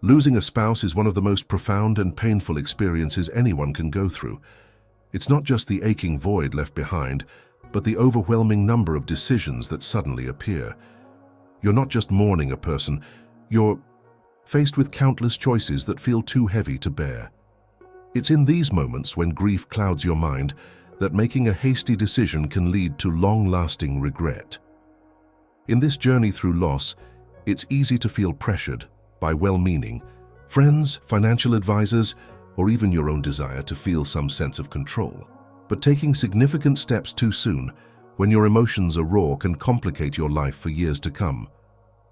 Losing a spouse is one of the most profound and painful experiences anyone can go through. It's not just the aching void left behind, but the overwhelming number of decisions that suddenly appear. You're not just mourning a person, you're faced with countless choices that feel too heavy to bear. It's in these moments, when grief clouds your mind, that making a hasty decision can lead to long-lasting regret. In this journey through loss, it's easy to feel pressured by well-meaning friends, financial advisors, or even your own desire to feel some sense of control. But taking significant steps too soon, when your emotions are raw, can complicate your life for years to come.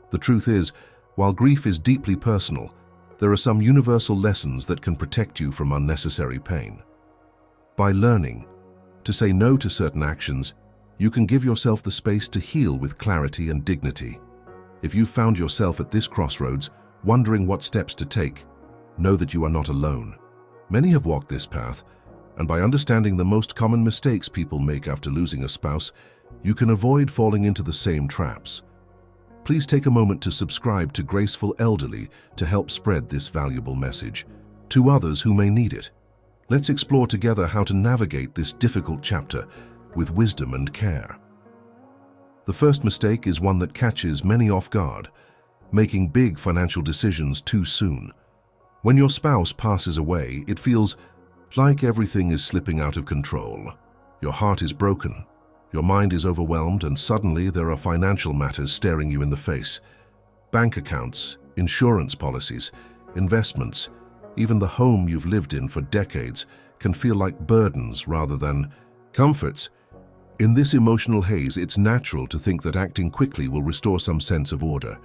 The truth is, while grief is deeply personal, there are some universal lessons that can protect you from unnecessary pain. By learning to say no to certain actions, you can give yourself the space to heal with clarity and dignity. If you've found yourself at this crossroads, wondering what steps to take, know that you are not alone. Many have walked this path, and by understanding the most common mistakes people make after losing a spouse, you can avoid falling into the same traps. Please take a moment to subscribe to Graceful Elderly to help spread this valuable message to others who may need it. Let's explore together how to navigate this difficult chapter with wisdom and care. The first mistake is one that catches many off guard: making big financial decisions too soon. When your spouse passes away, it feels like everything is slipping out of control. Your heart is broken, your mind is overwhelmed, and suddenly there are financial matters staring you in the face. Bank accounts, insurance policies, investments, even the home you've lived in for decades can feel like burdens rather than comforts. In this emotional haze, it's natural to think that acting quickly will restore some sense of order.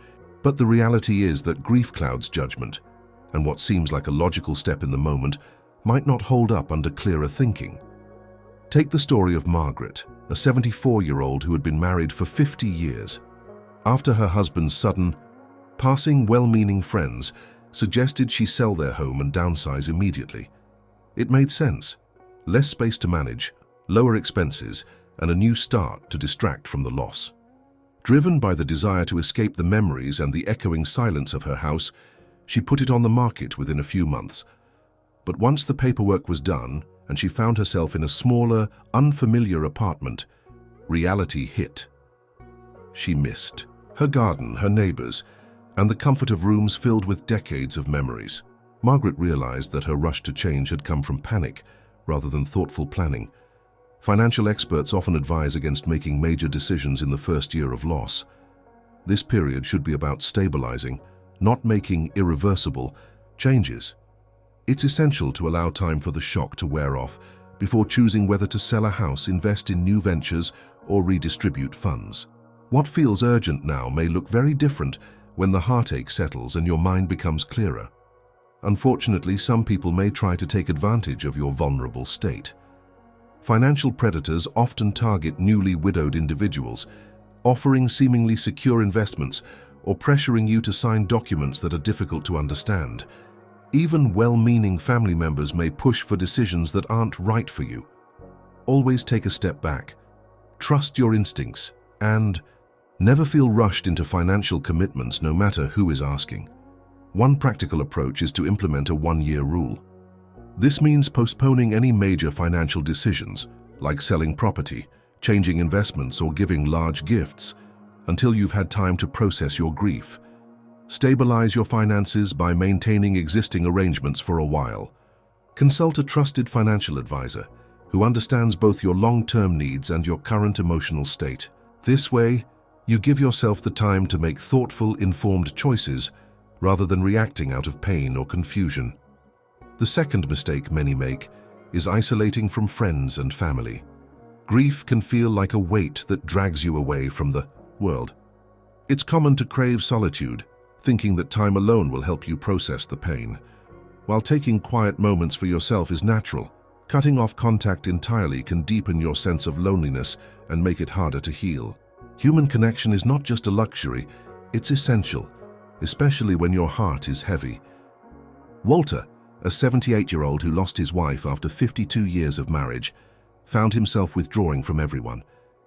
But the reality is that grief clouds judgment, and what seems like a logical step in the moment might not hold up under clearer thinking. Take the story of Margaret, a 74-year-old who had been married for 50 years. After her husband's sudden passing, well-meaning friends suggested she sell their home and downsize immediately. It made sense: less space to manage, lower expenses, and a new start to distract from the loss. Driven by the desire to escape the memories and the echoing silence of her house, she put it on the market within a few months. But once the paperwork was done and she found herself in a smaller, unfamiliar apartment, reality hit. She missed her garden, her neighbors, and the comfort of rooms filled with decades of memories. Margaret realized that her rush to change had come from panic rather than thoughtful planning. Financial experts often advise against making major decisions in the first year of loss. This period should be about stabilizing, not making irreversible changes. It's essential to allow time for the shock to wear off before choosing whether to sell a house, invest in new ventures, or redistribute funds. What feels urgent now may look very different when the heartache settles and your mind becomes clearer. Unfortunately, some people may try to take advantage of your vulnerable state. Financial predators often target newly widowed individuals, offering seemingly secure investments or pressuring you to sign documents that are difficult to understand. Even well-meaning family members may push for decisions that aren't right for you. Always take a step back, trust your instincts, and never feel rushed into financial commitments no matter who is asking. One practical approach is to implement a one-year rule. This means postponing any major financial decisions, like selling property, changing investments, or giving large gifts, until you've had time to process your grief. Stabilize your finances by maintaining existing arrangements for a while. Consult a trusted financial advisor who understands both your long-term needs and your current emotional state. This way, you give yourself the time to make thoughtful, informed choices rather than reacting out of pain or confusion. The second mistake many make is isolating from friends and family. Grief can feel like a weight that drags you away from the world. It's common to crave solitude, thinking that time alone will help you process the pain. While taking quiet moments for yourself is natural, cutting off contact entirely can deepen your sense of loneliness and make it harder to heal. Human connection is not just a luxury, it's essential, especially when your heart is heavy. Walter, a 78-year-old who lost his wife after 52 years of marriage, found himself withdrawing from everyone.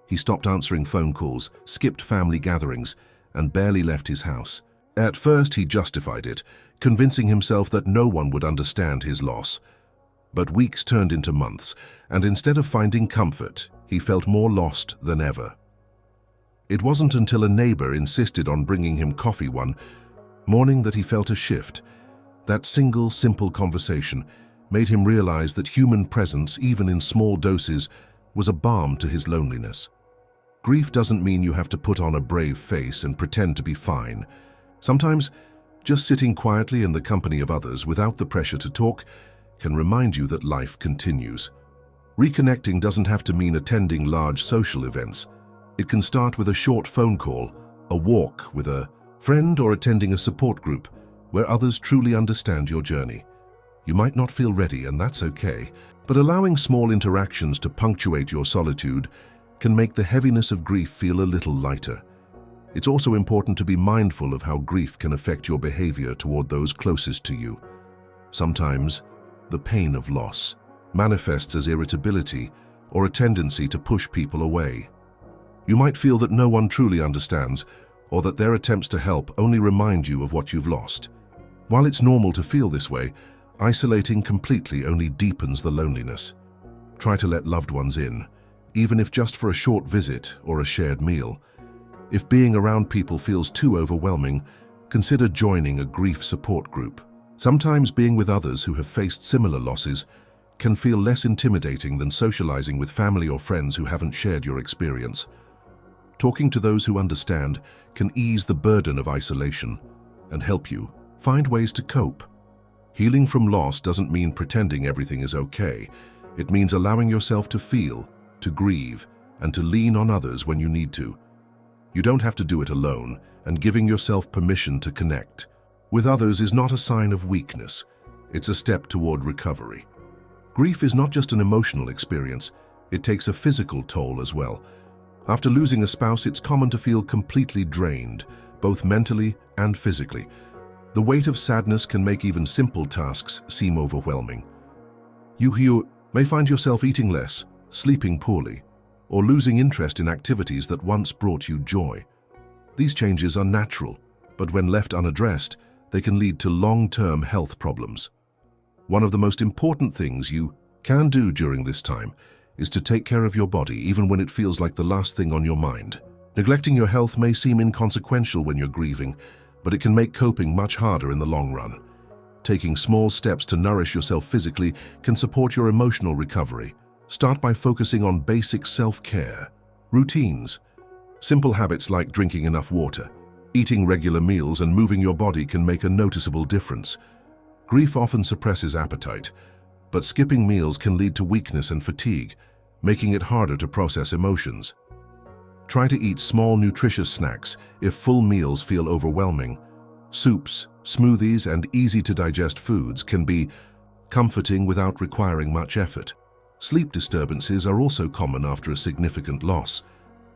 He stopped answering phone calls, skipped family gatherings, and barely left his house. At first he justified it, convincing himself that no one would understand his loss. But weeks turned into months, and instead of finding comfort, he felt more lost than ever. It wasn't until a neighbor insisted on bringing him coffee one morning that he felt a shift. That single, simple conversation made him realize that human presence, even in small doses, was a balm to his loneliness. Grief doesn't mean you have to put on a brave face and pretend to be fine. Sometimes, just sitting quietly in the company of others without the pressure to talk can remind you that life continues. Reconnecting doesn't have to mean attending large social events. It can start with a short phone call, a walk with a friend, or attending a support group where others truly understand your journey. You might not feel ready, and that's okay, but allowing small interactions to punctuate your solitude can make the heaviness of grief feel a little lighter. It's also important to be mindful of how grief can affect your behavior toward those closest to you. Sometimes, the pain of loss manifests as irritability or a tendency to push people away. You might feel that no one truly understands, or that their attempts to help only remind you of what you've lost. While it's normal to feel this way, isolating completely only deepens the loneliness. Try to let loved ones in, even if just for a short visit or a shared meal. If being around people feels too overwhelming, consider joining a grief support group. Sometimes being with others who have faced similar losses can feel less intimidating than socializing with family or friends who haven't shared your experience. Talking to those who understand can ease the burden of isolation and help you find ways to cope. Healing from loss doesn't mean pretending everything is okay. It means allowing yourself to feel, to grieve, and to lean on others when you need to. You don't have to do it alone, and giving yourself permission to connect with others is not a sign of weakness. It's a step toward recovery. Grief is not just an emotional experience, it takes a physical toll as well. After losing a spouse, it's common to feel completely drained, both mentally and physically. The weight of sadness can make even simple tasks seem overwhelming. You may find yourself eating less, sleeping poorly, or losing interest in activities that once brought you joy. These changes are natural, but when left unaddressed, they can lead to long-term health problems. One of the most important things you can do during this time is to take care of your body, even when it feels like the last thing on your mind. Neglecting your health may seem inconsequential when you're grieving, but it can make coping much harder in the long run. Taking small steps to nourish yourself physically can support your emotional recovery. Start by focusing on basic self-care. Routines. Simple habits like drinking enough water, eating regular meals, and moving your body can make a noticeable difference. Grief often suppresses appetite, but skipping meals can lead to weakness and fatigue, making it harder to process emotions. Try to eat small, nutritious snacks if full meals feel overwhelming. Soups, smoothies, and easy-to-digest foods can be comforting without requiring much effort. Sleep disturbances are also common after a significant loss.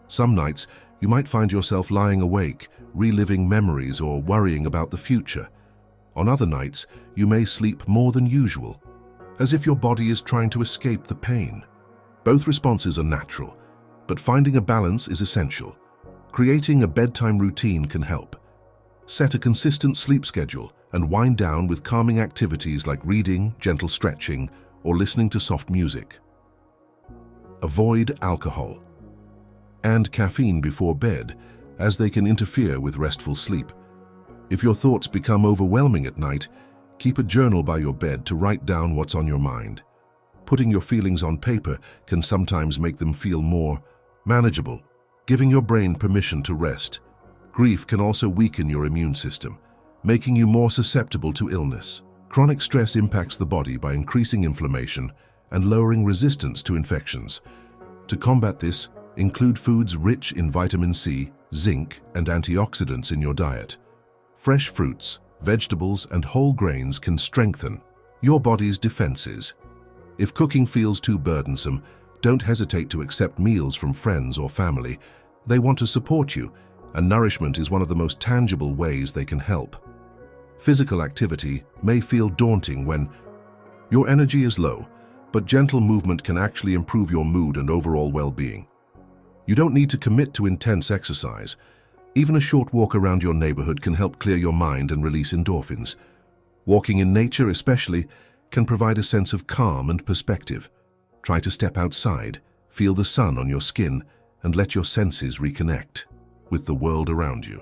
Some nights, you might find yourself lying awake, reliving memories or worrying about the future. On other nights, you may sleep more than usual, as if your body is trying to escape the pain. Both responses are natural, but finding a balance is essential. Creating a bedtime routine can help. Set a consistent sleep schedule and wind down with calming activities like reading, gentle stretching, or listening to soft music. Avoid alcohol and caffeine before bed, as they can interfere with restful sleep. If your thoughts become overwhelming at night, keep a journal by your bed to write down what's on your mind. Putting your feelings on paper can sometimes make them feel more manageable, giving your brain permission to rest. Grief can also weaken your immune system, making you more susceptible to illness. Chronic stress impacts the body by increasing inflammation and lowering resistance to infections. To combat this, include foods rich in vitamin C, zinc, and antioxidants in your diet. Fresh fruits, vegetables, and whole grains can strengthen your body's defenses. If cooking feels too burdensome, don't hesitate to accept meals from friends or family. They want to support you, and nourishment is one of the most tangible ways they can help. Physical activity may feel daunting when your energy is low, but gentle movement can actually improve your mood and overall well-being. You don't need to commit to intense exercise. Even a short walk around your neighborhood can help clear your mind and release endorphins. Walking in nature especially can provide a sense of calm and perspective. Try to step outside, feel the sun on your skin, and let your senses reconnect with the world around you.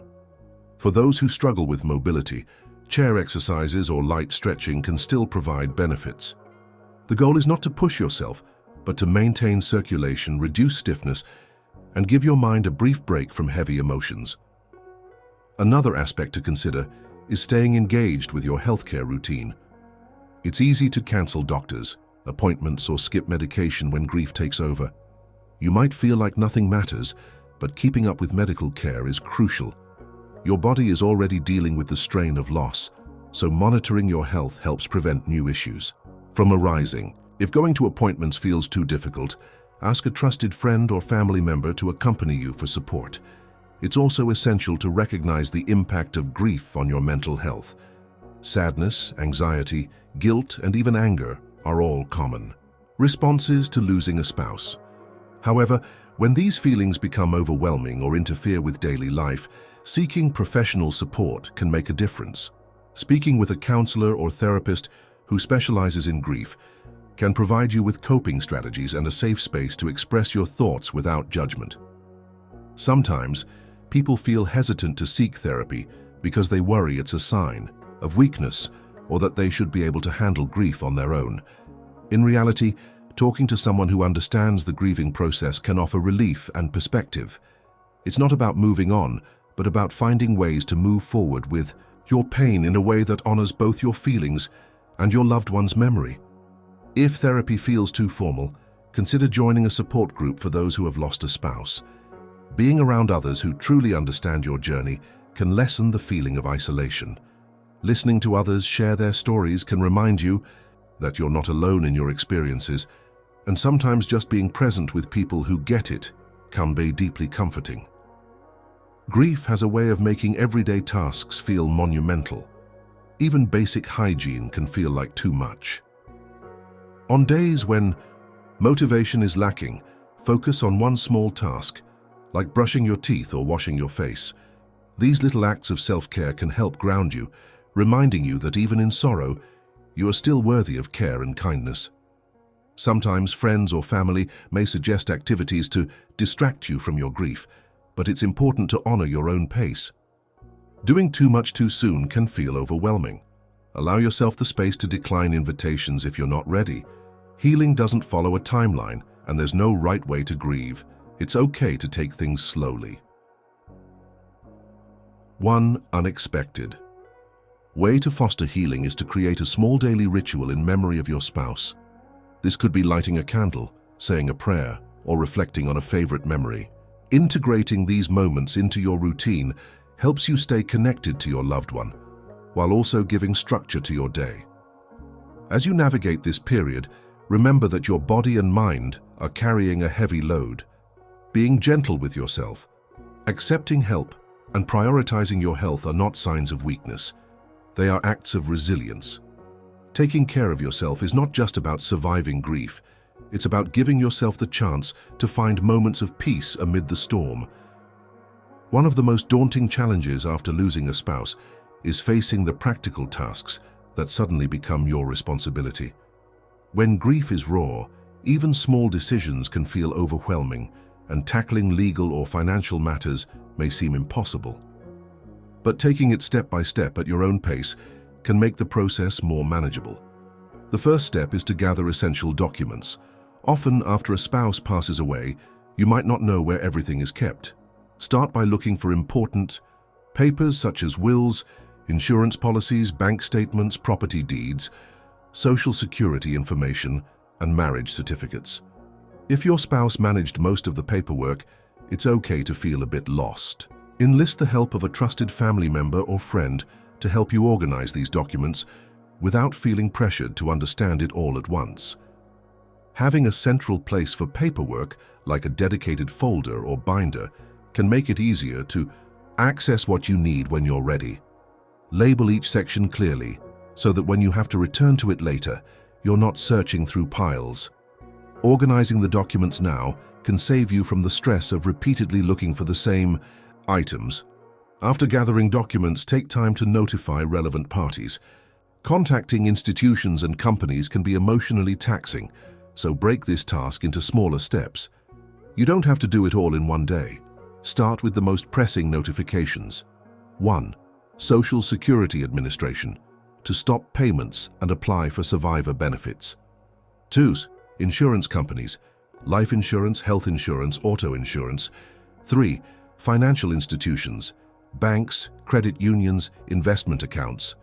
For those who struggle with mobility, chair exercises or light stretching can still provide benefits. The goal is not to push yourself, but to maintain circulation, reduce stiffness, and give your mind a brief break from heavy emotions. Another aspect to consider is staying engaged with your healthcare routine. It's easy to cancel doctors, appointments, or skip medication when grief takes over. You might feel like nothing matters, but keeping up with medical care is crucial. Your body is already dealing with the strain of loss, so monitoring your health helps prevent new issues from arising. If going to appointments feels too difficult, ask a trusted friend or family member to accompany you for support. It's also essential to recognize the impact of grief on your mental health. Sadness, anxiety, guilt, and even anger are all common responses to losing a spouse. However, when these feelings become overwhelming or interfere with daily life, seeking professional support can make a difference. Speaking with a counselor or therapist who specializes in grief can provide you with coping strategies and a safe space to express your thoughts without judgment. Sometimes, people feel hesitant to seek therapy because they worry it's a sign of weakness or that they should be able to handle grief on their own. In reality, talking to someone who understands the grieving process can offer relief and perspective. It's not about moving on, but about finding ways to move forward with your pain in a way that honors both your feelings and your loved one's memory. If therapy feels too formal, consider joining a support group for those who have lost a spouse. Being around others who truly understand your journey can lessen the feeling of isolation. Listening to others share their stories can remind you that you're not alone in your experiences, and sometimes just being present with people who get it can be deeply comforting. Grief has a way of making everyday tasks feel monumental. Even basic hygiene can feel like too much. On days when motivation is lacking, focus on one small task, like brushing your teeth or washing your face. These little acts of self-care can help ground you, reminding you that even in sorrow, you are still worthy of care and kindness. Sometimes friends or family may suggest activities to distract you from your grief, but it's important to honor your own pace. Doing too much too soon can feel overwhelming. Allow yourself the space to decline invitations if you're not ready. Healing doesn't follow a timeline, and there's no right way to grieve. It's okay to take things slowly. 1. Unexpected. Way to foster healing is to create a small daily ritual in memory of your spouse. This could be lighting a candle, saying a prayer, or reflecting on a favorite memory. Integrating these moments into your routine helps you stay connected to your loved one, while also giving structure to your day. As you navigate this period, remember that your body and mind are carrying a heavy load. Being gentle with yourself, accepting help, and prioritizing your health are not signs of weakness. They are acts of resilience. Taking care of yourself is not just about surviving grief. It's about giving yourself the chance to find moments of peace amid the storm. One of the most daunting challenges after losing a spouse is facing the practical tasks that suddenly become your responsibility. When grief is raw, even small decisions can feel overwhelming, and tackling legal or financial matters may seem impossible. But taking it step by step at your own pace can make the process more manageable. The first step is to gather essential documents. Often, after a spouse passes away, you might not know where everything is kept. Start by looking for important papers such as wills, insurance policies, bank statements, property deeds, social security information, and marriage certificates. If your spouse managed most of the paperwork, it's okay to feel a bit lost. Enlist the help of a trusted family member or friend to help you organize these documents without feeling pressured to understand it all at once. Having a central place for paperwork, like a dedicated folder or binder, can make it easier to access what you need when you're ready. Label each section clearly, so that when you have to return to it later, you're not searching through piles. Organizing the documents now can save you from the stress of repeatedly looking for the same items. After gathering documents, take time to notify relevant parties. Contacting institutions and companies can be emotionally taxing, so break this task into smaller steps. You don't have to do it all in one day. Start with the most pressing notifications. 1. Social Security Administration, to stop payments and apply for survivor benefits. 2. Insurance companies, life insurance, health insurance, auto insurance. 3. Financial institutions, banks, credit unions, investment accounts.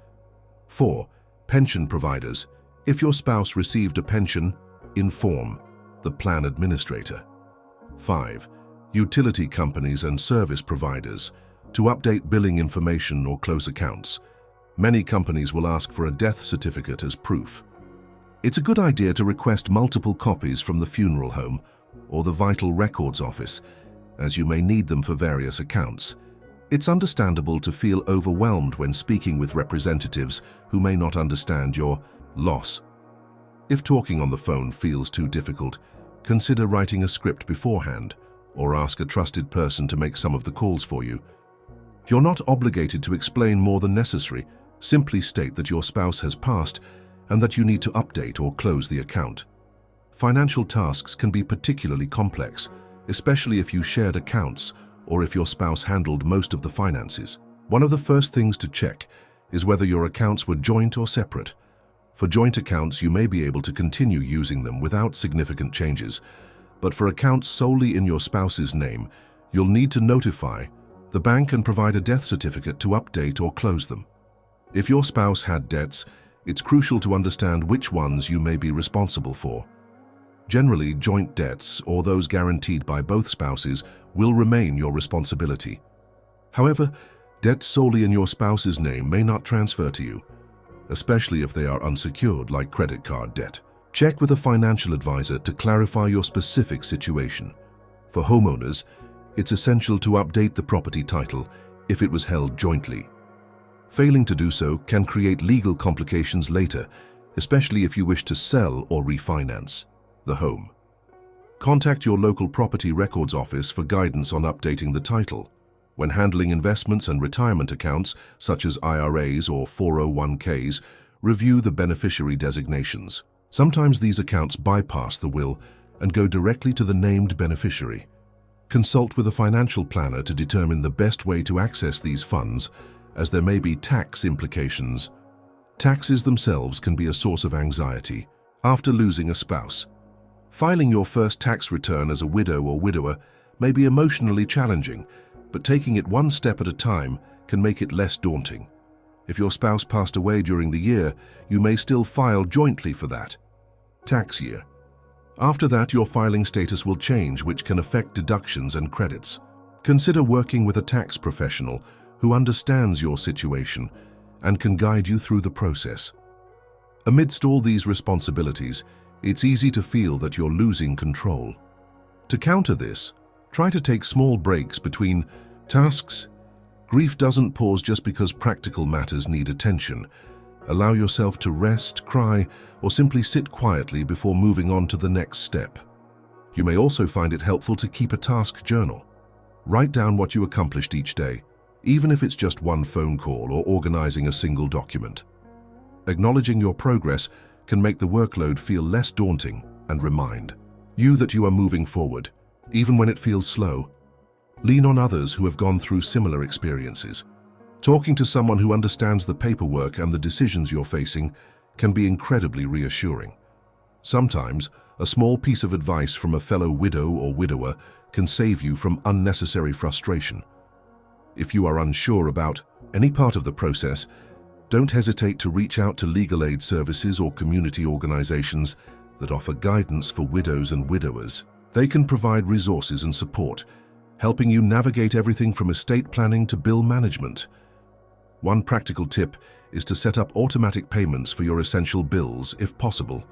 4. Pension providers. If your spouse received a pension, inform the plan administrator. 5. Utility companies and service providers, to update billing information or close accounts. Many companies will ask for a death certificate as proof. It's a good idea to request multiple copies from the funeral home or the vital records office, as you may need them for various accounts. It's understandable to feel overwhelmed when speaking with representatives who may not understand your loss. If talking on the phone feels too difficult, consider writing a script beforehand or ask a trusted person to make some of the calls for you. You're not obligated to explain more than necessary. Simply state that your spouse has passed and that you need to update or close the account. Financial tasks can be particularly complex, especially if you shared accounts or if your spouse handled most of the finances. One of the first things to check is whether your accounts were joint or separate. For joint accounts, you may be able to continue using them without significant changes, but for accounts solely in your spouse's name, you'll need to notify the bank and provide a death certificate to update or close them. If your spouse had debts, it's crucial to understand which ones you may be responsible for. Generally, joint debts, or those guaranteed by both spouses, will remain your responsibility. However, debts solely in your spouse's name may not transfer to you, especially if they are unsecured, like credit card debt. Check with a financial advisor to clarify your specific situation. For homeowners, it's essential to update the property title if it was held jointly. Failing to do so can create legal complications later, especially if you wish to sell or refinance the home. Contact your local property records office for guidance on updating the title. When handling investments and retirement accounts, such as IRAs or 401ks, review the beneficiary designations. Sometimes these accounts bypass the will and go directly to the named beneficiary. Consult with a financial planner to determine the best way to access these funds, as there may be tax implications. Taxes themselves can be a source of anxiety after losing a spouse. Filing your first tax return as a widow or widower may be emotionally challenging, but taking it one step at a time can make it less daunting. If your spouse passed away during the year, you may still file jointly for that tax year. After that, your filing status will change, which can affect deductions and credits. Consider working with a tax professional who understands your situation and can guide you through the process. Amidst all these responsibilities, it's easy to feel that you're losing control. To counter this, try to take small breaks between tasks. Grief doesn't pause just because practical matters need attention. Allow yourself to rest, cry, or simply sit quietly before moving on to the next step. You may also find it helpful to keep a task journal. Write down what you accomplished each day, even if it's just one phone call or organizing a single document. Acknowledging your progress can make the workload feel less daunting and remind you that you are moving forward, even when it feels slow. Lean on others who have gone through similar experiences. Talking to someone who understands the paperwork and the decisions you're facing can be incredibly reassuring. Sometimes, a small piece of advice from a fellow widow or widower can save you from unnecessary frustration. If you are unsure about any part of the process, don't hesitate to reach out to legal aid services or community organizations that offer guidance for widows and widowers. They can provide resources and support, helping you navigate everything from estate planning to bill management. One practical tip is to set up automatic payments for your essential bills if possible.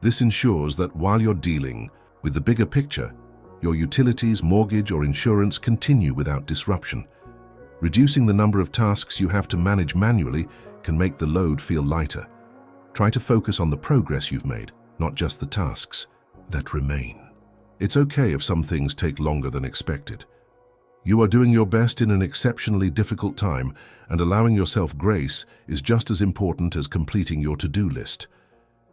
This ensures that while you're dealing with the bigger picture, your utilities, mortgage, or insurance continue without disruption. Reducing the number of tasks you have to manage manually can make the load feel lighter. Try to focus on the progress you've made, not just the tasks that remain. It's okay if some things take longer than expected. You are doing your best in an exceptionally difficult time, and allowing yourself grace is just as important as completing your to-do list.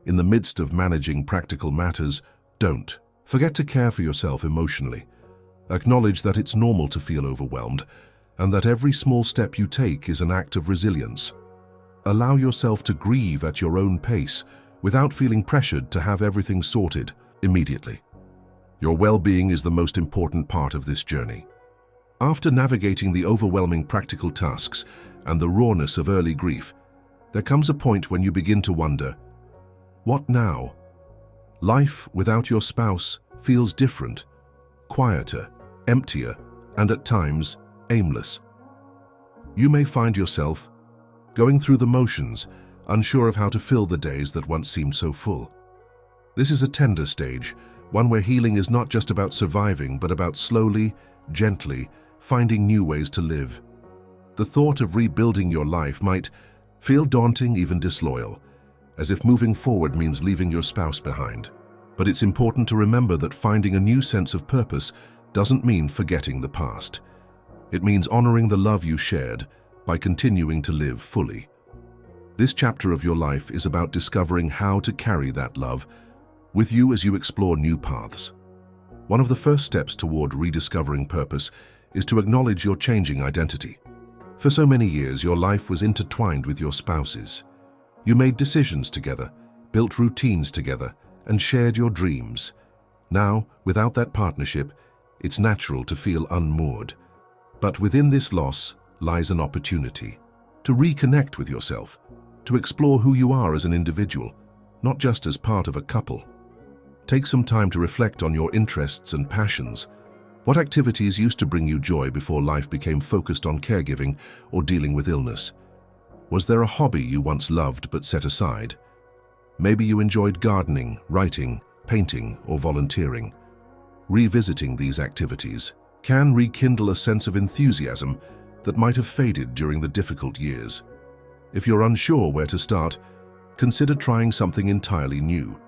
In the midst of managing practical matters, don't forget to care for yourself emotionally. Acknowledge that it's normal to feel overwhelmed, and that every small step you take is an act of resilience. Allow yourself to grieve at your own pace without feeling pressured to have everything sorted immediately. Your well-being is the most important part of this journey. After navigating the overwhelming practical tasks and the rawness of early grief, there comes a point when you begin to wonder, what now? Life without your spouse feels different, quieter, emptier, and at times, aimless. You may find yourself going through the motions, unsure of how to fill the days that once seemed so full. This is a tender stage, one where healing is not just about surviving, but about slowly, gently, finding new ways to live. The thought of rebuilding your life might feel daunting, even disloyal, as if moving forward means leaving your spouse behind. But it's important to remember that finding a new sense of purpose doesn't mean forgetting the past. It means honoring the love you shared by continuing to live fully. This chapter of your life is about discovering how to carry that love with you as you explore new paths. One of the first steps toward rediscovering purpose is to acknowledge your changing identity. For so many years, your life was intertwined with your spouse's. You made decisions together, built routines together, and shared your dreams. Now, without that partnership, it's natural to feel unmoored. But within this loss lies an opportunity to reconnect with yourself, to explore who you are as an individual, not just as part of a couple. Take some time to reflect on your interests and passions. What activities used to bring you joy before life became focused on caregiving or dealing with illness? Was there a hobby you once loved but set aside? Maybe you enjoyed gardening, writing, painting, or volunteering. Revisiting these activities can rekindle a sense of enthusiasm that might have faded during the difficult years. If you're unsure where to start, consider trying something entirely new.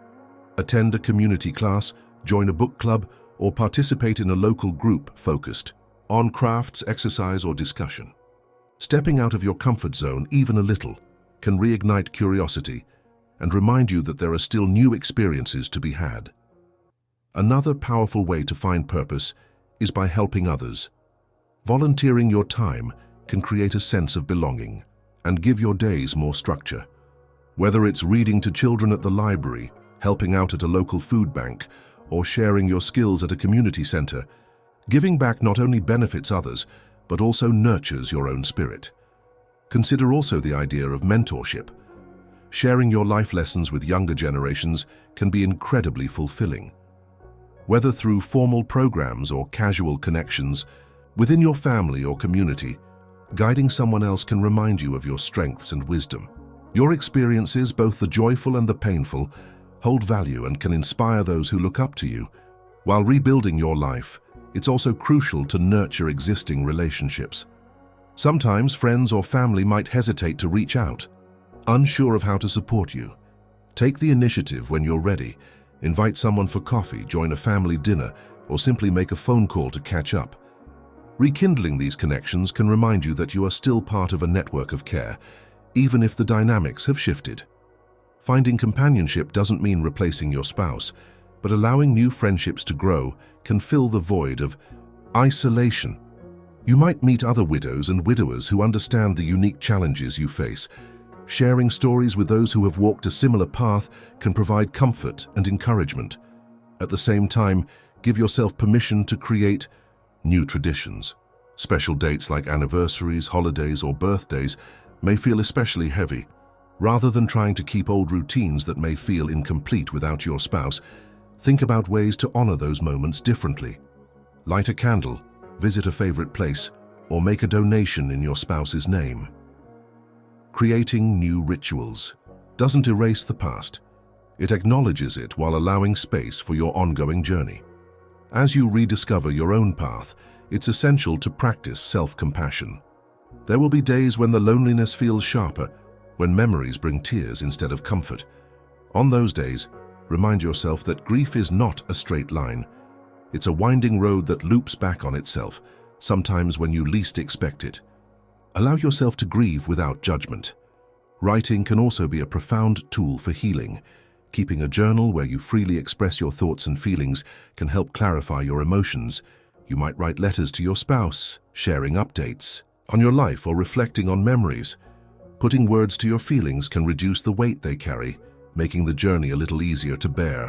Attend a community class, join a book club, or participate in a local group focused on crafts, exercise, or discussion. Stepping out of your comfort zone even a little can reignite curiosity and remind you that there are still new experiences to be had. Another powerful way to find purpose is by helping others. Volunteering your time can create a sense of belonging and give your days more structure. Whether it's reading to children at the library, helping out at a local food bank, or sharing your skills at a community center, giving back not only benefits others, but also nurtures your own spirit. Consider also the idea of mentorship. Sharing your life lessons with younger generations can be incredibly fulfilling. Whether through formal programs or casual connections, within your family or community, guiding someone else can remind you of your strengths and wisdom. Your experiences, both the joyful and the painful, hold value and can inspire those who look up to you. While rebuilding your life, it's also crucial to nurture existing relationships. Sometimes friends or family might hesitate to reach out, unsure of how to support you. Take the initiative when you're ready. Invite someone for coffee, join a family dinner, or simply make a phone call to catch up. Rekindling these connections can remind you that you are still part of a network of care, even if the dynamics have shifted. Finding companionship doesn't mean replacing your spouse, but allowing new friendships to grow can fill the void of isolation. You might meet other widows and widowers who understand the unique challenges you face. Sharing stories with those who have walked a similar path can provide comfort and encouragement. At the same time, give yourself permission to create new traditions. Special dates like anniversaries, holidays, or birthdays may feel especially heavy. Rather than trying to keep old routines that may feel incomplete without your spouse, think about ways to honor those moments differently. Light a candle, visit a favorite place, or make a donation in your spouse's name. Creating new rituals doesn't erase the past. It acknowledges it while allowing space for your ongoing journey. As you rediscover your own path, it's essential to practice self-compassion. There will be days when the loneliness feels sharper, when memories bring tears instead of comfort. On those days, remind yourself that grief is not a straight line. It's a winding road that loops back on itself, sometimes when you least expect it. Allow yourself to grieve without judgment. Writing can also be a profound tool for healing. Keeping a journal where you freely express your thoughts and feelings can help clarify your emotions. You might write letters to your spouse, sharing updates on your life or reflecting on memories. Putting words to your feelings can reduce the weight they carry, making the journey a little easier to bear.